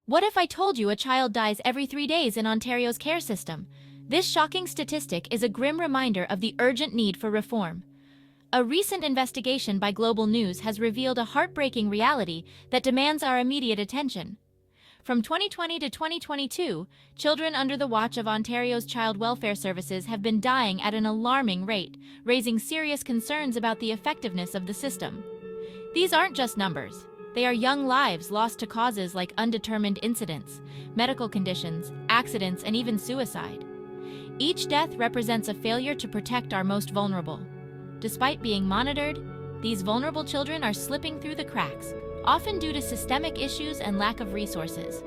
What if I told you a child dies every 3 days in Ontario's care system? This shocking statistic is a grim reminder of the urgent need for reform. A recent investigation by Global News has revealed a heartbreaking reality that demands our immediate attention. From 2020 to 2022, children under the watch of Ontario's child welfare services have been dying at an alarming rate, raising serious concerns about the effectiveness of the system. These aren't just numbers. They are young lives lost to causes like undetermined incidents, medical conditions, accidents, and even suicide. Each death represents a failure to protect our most vulnerable. Despite being monitored, these vulnerable children are slipping through the cracks, often due to systemic issues and lack of resources.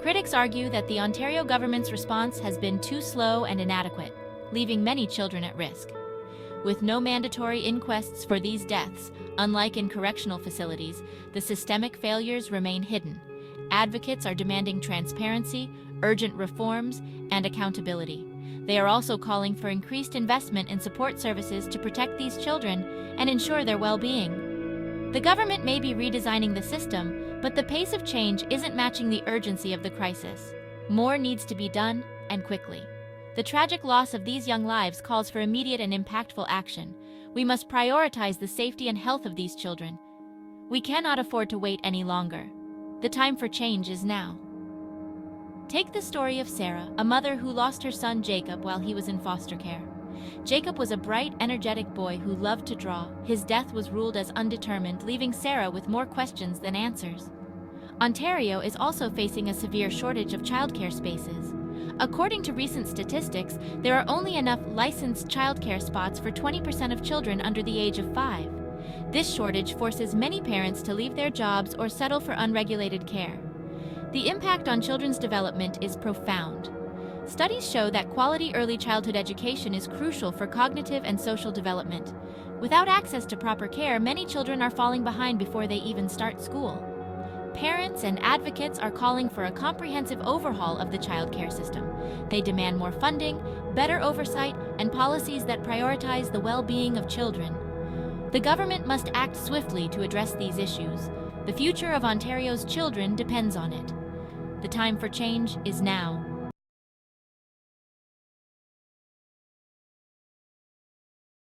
Critics argue that the Ontario government's response has been too slow and inadequate, leaving many children at risk. With no mandatory inquests for these deaths, unlike in correctional facilities, the systemic failures remain hidden. Advocates are demanding transparency, urgent reforms, and accountability. They are also calling for increased investment in support services to protect these children and ensure their well-being. The government may be redesigning the system, but the pace of change isn't matching the urgency of the crisis. More needs to be done, and quickly. The tragic loss of these young lives calls for immediate and impactful action. We must prioritize the safety and health of these children. We cannot afford to wait any longer. The time for change is now. Take the story of Sarah, a mother who lost her son Jacob while he was in foster care. Jacob was a bright, energetic boy who loved to draw. His death was ruled as undetermined, leaving Sarah with more questions than answers. Ontario is also facing a severe shortage of childcare spaces. According to recent statistics, there are only enough licensed childcare spots for 20% of children under the age of 5. This shortage forces many parents to leave their jobs or settle for unregulated care. The impact on children's development is profound. Studies show that quality early childhood education is crucial for cognitive and social development. Without access to proper care, many children are falling behind before they even start school. Parents and advocates are calling for a comprehensive overhaul of the child care system. They demand more funding, better oversight, and policies that prioritize the well-being of children. The government must act swiftly to address these issues. The future of Ontario's children depends on it. The time for change is now.